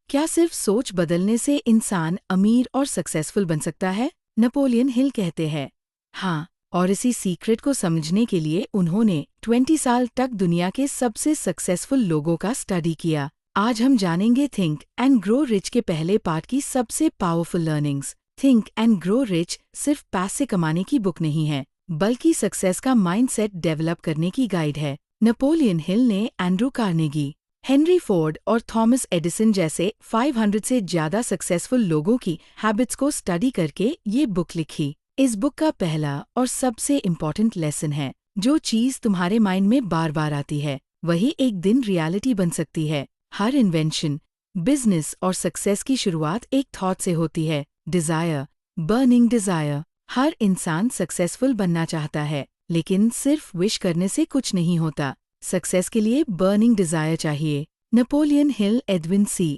क्या सिर्फ सोच बदलने से इंसान अमीर और सक्सेसफुल बन सकता है? नेपोलियन हिल कहते हैं हाँ, और इसी सीक्रेट को समझने के लिए उन्होंने 20 साल तक दुनिया के सबसे सक्सेसफुल लोगों का स्टडी किया। आज हम जानेंगे थिंक एंड ग्रो रिच के पहले पार्ट की सबसे powerful learnings. Think and grow rich सिर्फ पैसे कमाने की बुक नहीं है, बल्कि सक्सेस का माइंडसेट डेवलप करने की गाइड है। नेपोलियन हिल ने एंड्रू कार्नेगी, हेनरी फोर्ड और थॉमस एडिसन जैसे 500 से ज्यादा सक्सेसफुल लोगों की हैबिट्स को स्टडी करके ये बुक लिखी। इस बुक का पहला और सबसे इम्पॉर्टेंट लेसन है, जो चीज़ तुम्हारे माइंड में बार बार आती है वही एक दिन रियलिटी बन सकती है। हर इन्वेंशन, बिजनेस और सक्सेस की शुरुआत एक थॉट से होती है। Dzire, burning desire. हर इंसान सक्सेसफुल बनना चाहता है, लेकिन सिर्फ विश करने से कुछ नहीं होता। सक्सेस के लिए बर्निंग डिजायर चाहिए। Napoleon Hill Edwin C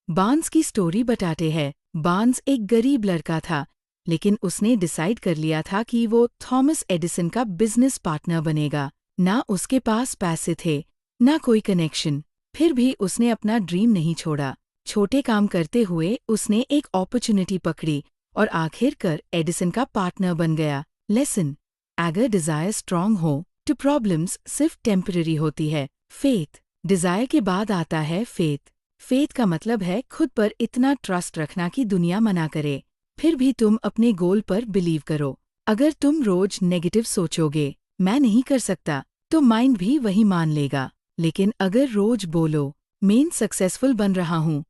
Barnes की स्टोरी बताते हैं। बार्न्स एक गरीब लड़का था, लेकिन उसने डिसाइड कर लिया था कि वो थॉमस एडिसन का बिजनेस पार्टनर बनेगा। ना उसके पास पैसे थे, ना कोई कनेक्शन, फिर भी उसने अपना ड्रीम नहीं छोड़ा। छोटे काम करते हुए उसने एक अपॉर्चुनिटी पकड़ी और आखिरकार एडिसन का पार्टनर बन गया। लेसन, अगर डिजायर स्ट्रांग हो तो प्रॉब्लम्स सिर्फ टेम्पररी होती है। फेथ, डिजायर के बाद आता है फेथ। फेथ का मतलब है खुद पर इतना ट्रस्ट रखना कि दुनिया मना करे, फिर भी तुम अपने गोल पर बिलीव करो। अगर तुम रोज नेगेटिव सोचोगे, मैं नहीं कर सकता, तो माइंड भी वही मान लेगा। लेकिन अगर रोज बोलो, मैं सक्सेसफुल बन रहा हूँ,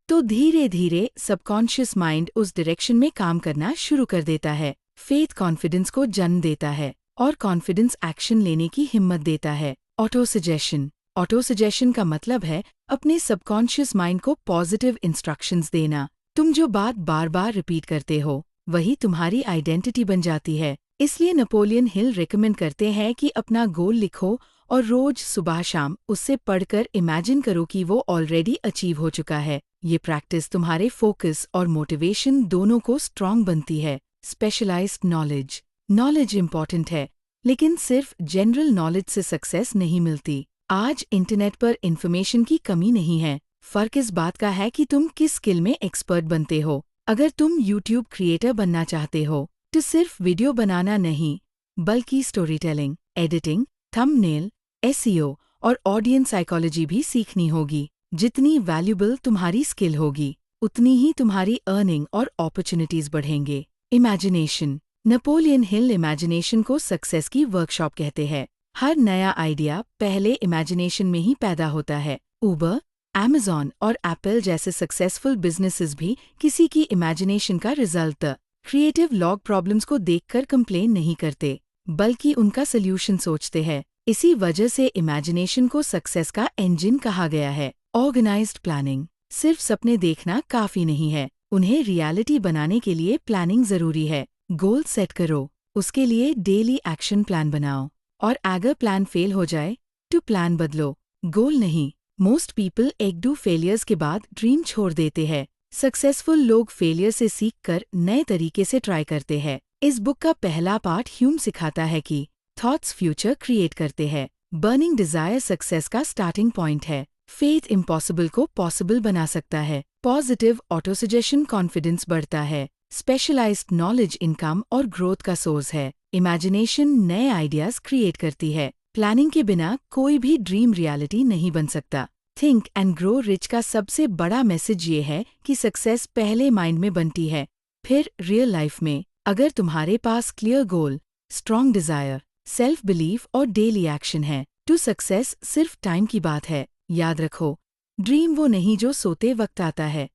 तो धीरे धीरे सबकॉन्शियस माइंड उस डायरेक्शन में काम करना शुरू कर देता है। फेथ कॉन्फिडेंस को जन्म देता है और कॉन्फिडेंस एक्शन लेने की हिम्मत देता है। ऑटो सजेशन, ऑटो सजेशन का मतलब है अपने सबकॉन्शियस माइंड को पॉजिटिव इंस्ट्रक्शंस देना। तुम जो बात बार बार रिपीट करते हो, वही तुम्हारी आइडेंटिटी बन जाती है। इसलिए नेपोलियन हिल रिकमेंड करते हैं कि अपना गोल लिखो और रोज सुबह शाम उससे पढ़कर इमेजिन करो कि वो ऑलरेडी अचीव हो चुका है। ये प्रैक्टिस तुम्हारे फोकस और मोटिवेशन दोनों को स्ट्रांग बनती है। स्पेशलाइज्ड नॉलेज, नॉलेज इम्पॉर्टेंट है, लेकिन सिर्फ जनरल नॉलेज से सक्सेस नहीं मिलती। आज इंटरनेट पर इंफॉर्मेशन की कमी नहीं है, फर्क इस बात का है कि तुम किस स्किल में एक्सपर्ट बनते हो। अगर तुम यूट्यूब क्रिएटर बनना चाहते हो, तो सिर्फ वीडियो बनाना नहीं, बल्कि story telling, editing, thumbnail, SEO और ऑडियंस साइकोलॉजी भी सीखनी होगी। जितनी वैल्यूबल तुम्हारी स्किल होगी, उतनी ही तुम्हारी अर्निंग और अपॉर्चुनिटीज बढ़ेंगे। इमेजिनेशन, नेपोलियन हिल इमेजिनेशन को सक्सेस की वर्कशॉप कहते हैं। हर नया आइडिया पहले इमेजिनेशन में ही पैदा होता है। उबर, अमेज़न और एप्पल जैसे सक्सेसफुल बिजनेसेस भी किसी की इमेजिनेशन का रिजल्ट। क्रिएटिव लॉग प्रॉब्लम्स को देखकर कंप्लेन नहीं करते, बल्कि उनका सल्यूशन सोचते हैं। इसी वजह से इमेजिनेशन को सक्सेस का इंजन कहा गया है। ऑर्गेनाइज्ड प्लानिंग, सिर्फ सपने देखना काफी नहीं है, उन्हें रियलिटी बनाने के लिए प्लानिंग जरूरी है। गोल सेट करो, उसके लिए डेली एक्शन प्लान बनाओ, और अगर प्लान फेल हो जाए तो प्लान बदलो, गोल नहीं। मोस्ट पीपल एक दो फेलियर्स के बाद ड्रीम छोड़ देते हैं। सक्सेसफुल लोग फेलियर से सीखकर नए तरीके से ट्राई करते हैं। इस बुक का पहला पार्ट ह्यूम सिखाता है कि थॉट्स फ्यूचर क्रिएट करते हैं। बर्निंग डिजायर सक्सेस का स्टार्टिंग पॉइंट है। फेथ इम्पॉसिबल को पॉसिबल बना सकता है। पॉजिटिव ऑटो सजेशन कॉन्फिडेंस बढ़ता है। स्पेशलाइज्ड नॉलेज इनकम और ग्रोथ का सोर्स है। इमेजिनेशन नए आइडियाज क्रिएट करती है। प्लानिंग के बिना कोई भी ड्रीम रियलिटी नहीं बन सकता। थिंक एंड ग्रो रिच का सबसे बड़ा मैसेज ये है कि सक्सेस पहले माइंड में बनती है, फिर रियल लाइफ में। अगर तुम्हारे पास clear goal, strong desire, self belief और डेली एक्शन है, तो सक्सेस सिर्फ टाइम की बात है। याद रखो, ड्रीम वो नहीं जो सोते वक्त आता है,